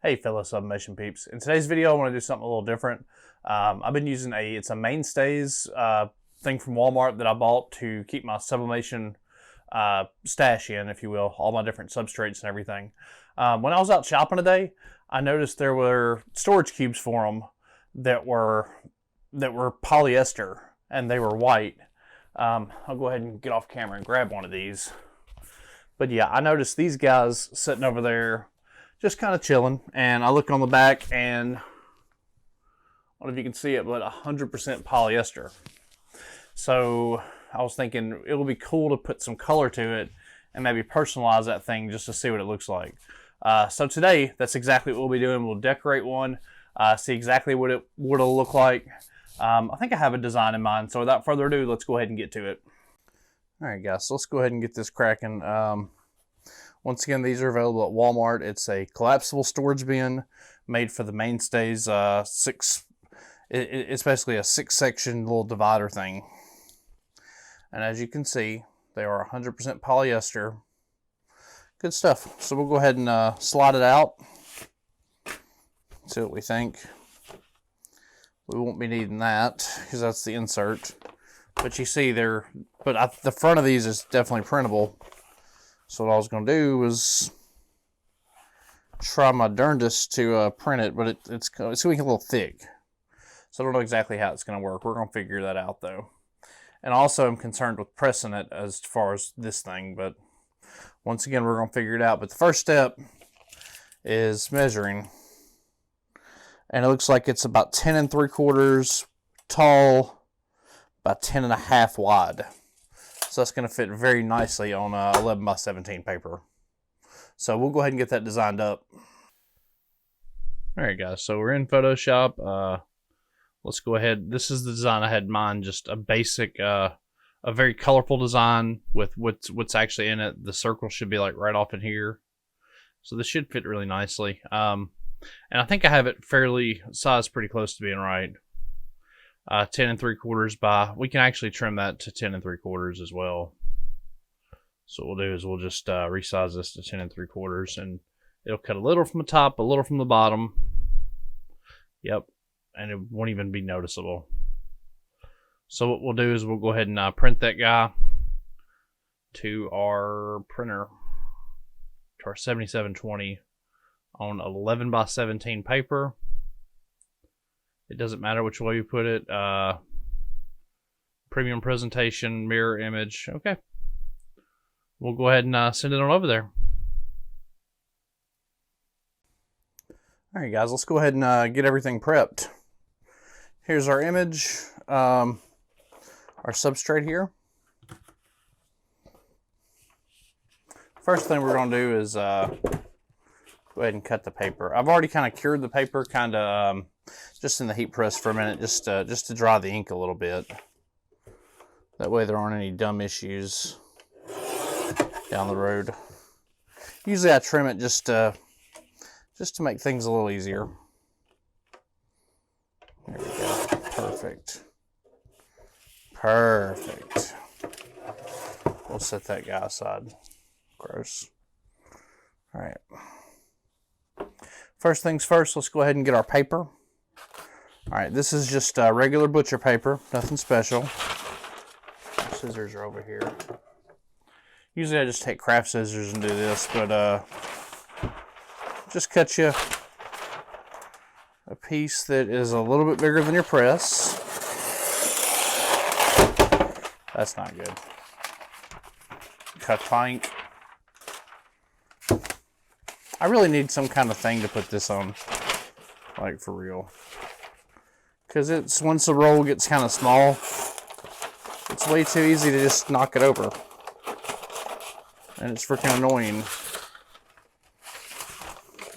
Hey fellow Sublimation peeps. In today's video I want to do something a little different. I've been using it's a Mainstays thing from Walmart that I bought to keep my sublimation stash in, if you will, all my different substrates and everything. When I was out shopping today, I noticed there were storage cubes for them that were polyester and they were white. I'll go ahead and get off camera and grab one of these. But yeah, I noticed these guys sitting over there just kind of chilling, and I look on the back and I don't know if you can see it, but 100% polyester. So I was thinking it would be cool to put some color to it and maybe personalize that thing just to see what it looks like. So today, that's exactly what we'll be doing. We'll decorate one, see exactly what it'll look like. I think I have a design in mind, so without further ado, let's go ahead and get to it. All right, guys, so let's go ahead and get this cracking. Once again, these are available at Walmart. It's a collapsible storage bin made for the Mainstays it's basically a 6-section little divider thing. And as you can see, they are 100% polyester. Good stuff. So we'll go ahead and slide it out. See what we think. We won't be needing that because that's the insert. But you see the front of these is definitely printable. So what I was going to do was try my darndest to print it, but it's going to be a little thick. So I don't know exactly how it's going to work. We're going to figure that out though. And also I'm concerned with pressing it as far as this thing, but once again, we're going to figure it out. But the first step is measuring. And it looks like it's about 10 3/4 tall, about 10.5 wide. So that's going to fit very nicely on 11x17 paper. So we'll go ahead and get that designed up. All right, guys. So we're in Photoshop. Let's go ahead. This is the design I had in mind. Just a basic, a very colorful design with what's actually in it. The circle should be like right off in here. So this should fit really nicely. And I think I have it fairly sized pretty close to being right. 10 3/4 by, we can actually trim that to 10 3/4 as well. So what we'll do is we'll just resize this to 10 3/4, and it'll cut a little from the top, a little from the bottom. Yep, and it won't even be noticeable. So what we'll do is we'll go ahead and print that guy to our printer, to our 7720 on 11x17 paper. It doesn't matter which way you put it. Premium presentation, mirror image. Okay. We'll go ahead and send it on over there. All right, guys, let's go ahead and get everything prepped. Here's our image, our substrate here. First thing we're going to do is go ahead and cut the paper. I've already kind of cured the paper, just in the heat press for a minute, just to dry the ink a little bit. That way there aren't any dumb issues down the road. Usually I trim it just to make things a little easier. There we go. Perfect. Perfect. We'll set that guy aside. Gross. All right. First things first, let's go ahead and get our paper. All right, this is just regular butcher paper, nothing special. Scissors are over here. Usually I just take craft scissors and do this, but just cut you a piece that is a little bit bigger than your press. That's not good. Cut plank. I really need some kind of thing to put this on, like for real. Because it's, once the roll gets kind of small, it's way too easy to just knock it over. And it's freaking annoying.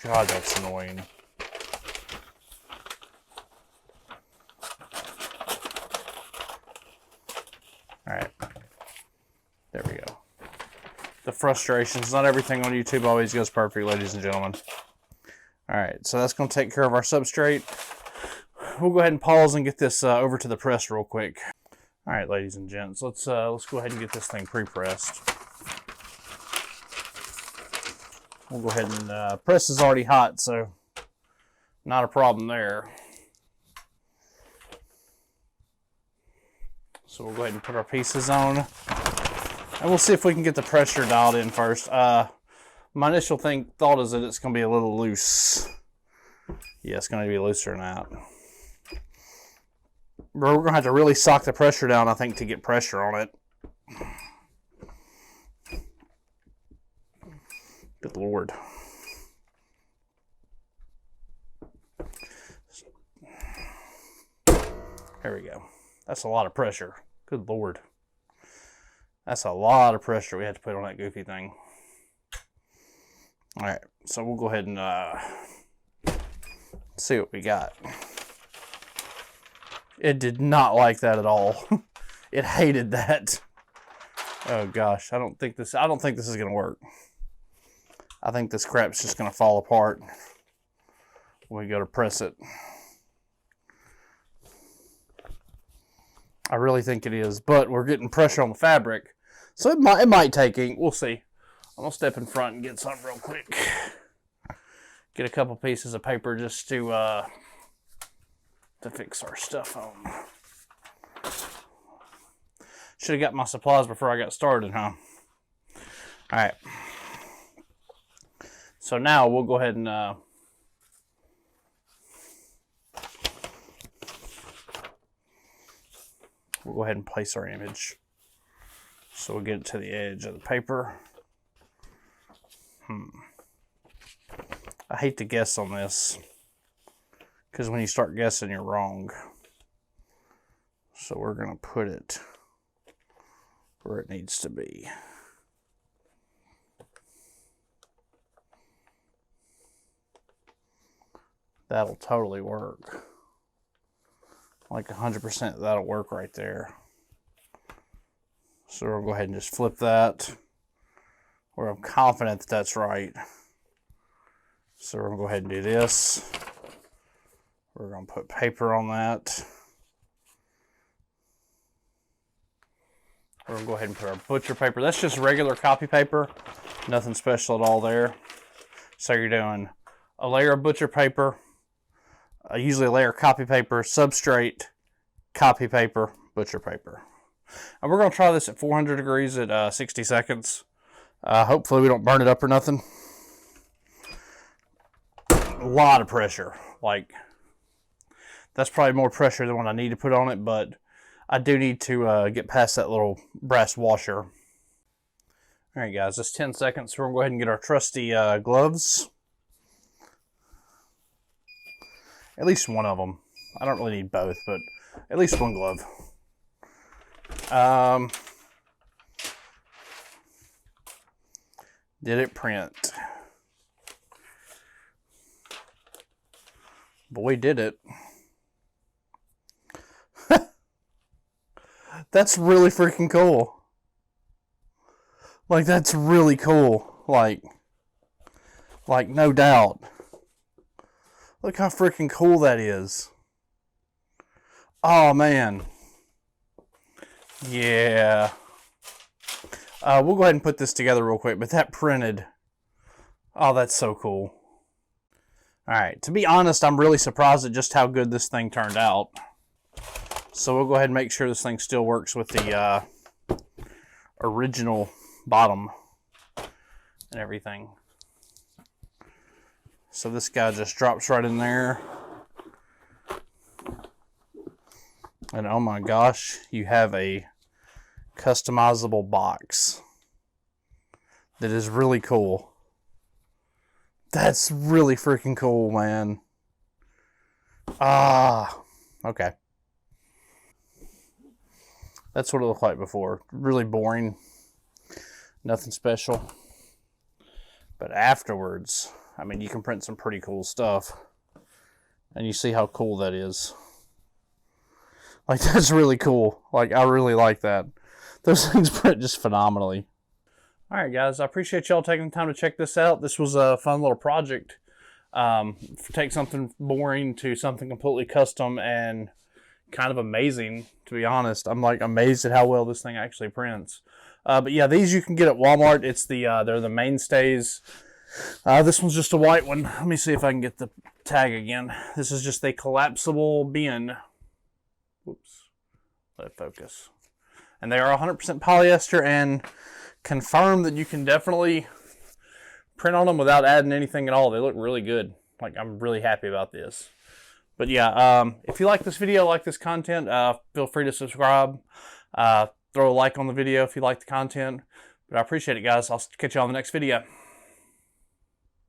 God, that's annoying. Alright. There we go. The frustrations. Not everything on YouTube always goes perfect, ladies and gentlemen. Alright, so that's going to take care of our substrate. We'll go ahead and pause and get this over to the press real quick. All right, ladies and gents, let's go ahead and get this thing pre-pressed. We'll go ahead and press is already hot, so Not a problem there. So we'll go ahead and put our pieces on. And we'll see if we can get the pressure dialed in first. My initial thought is that it's going to be a little loose. Yeah, it's going to be looser than that. We're going to have to really sock the pressure down, I think, to get pressure on it. Good Lord. There we go. That's a lot of pressure. Good Lord. That's a lot of pressure we had to put on that goofy thing. All right, so we'll go ahead and see what we got. It did not like that at all. It hated that. Oh gosh, I don't think this is gonna work. I think this crap's just gonna fall apart when we go to press it. I really think it is, but we're getting pressure on the fabric, so it might take ink. We'll see. I'm gonna step in front and get something real quick. Get a couple pieces of paper just to fix our stuff on. Should have got my supplies before I got started, huh? All right. So now we'll go ahead and place our image. So we'll get it to the edge of the paper. I hate to guess on this, because when you start guessing, you're wrong. So we're going to put it where it needs to be. That'll totally work. Like 100% that'll work right there. So we'll go ahead and just flip that where I'm confident that that's right. So we're going to go ahead and do this. We're going to put paper on that. We're going to go ahead and put our butcher paper. That's just regular copy paper. Nothing special at all there. So you're doing a layer of butcher paper, usually a layer of copy paper, substrate, copy paper, butcher paper. And we're going to try this at 400 degrees at 60 seconds. Hopefully we don't burn it up or nothing. A lot of pressure. Like, that's probably more pressure than what I need to put on it, but I do need to get past that little brass washer. All right, guys, it's 10 seconds. So we're going to go ahead and get our trusty gloves. At least one of them. I don't really need both, but at least one glove. Did it print? Boy, did it. That's really freaking cool. Like, that's really cool. Like no doubt. Look how freaking cool that is. Oh, man. Yeah. We'll go ahead and put this together real quick, but that printed. Oh, that's so cool. Alright, to be honest, I'm really surprised at just how good this thing turned out. So we'll go ahead and make sure this thing still works with the original bottom and everything. So this guy just drops right in there. And oh my gosh, you have a customizable box that is really cool. That's really freaking cool, man. Okay. That's what it looked like before. Really boring. Nothing special. But afterwards, I mean, you can print some pretty cool stuff. And you see how cool that is. Like, that's really cool. Like, I really like that. Those things print just phenomenally. Alright guys, I appreciate y'all taking the time to check this out. This was a fun little project. Take something boring to something completely custom and kind of amazing, to be honest. I'm like amazed at how well this thing actually prints. But yeah, these you can get at Walmart. It's they're the Mainstays This one's just a white one. Let me see if I can get the tag again. This is just a collapsible bin. Whoops. Let it focus. And they are 100% polyester, and confirm that you can definitely print on them without adding anything at all. They look really good. Like, I'm really happy about this. But yeah, if you like this video, like this content, feel free to subscribe. Throw a like on the video if you like the content. But I appreciate it, guys. I'll catch you on the next video.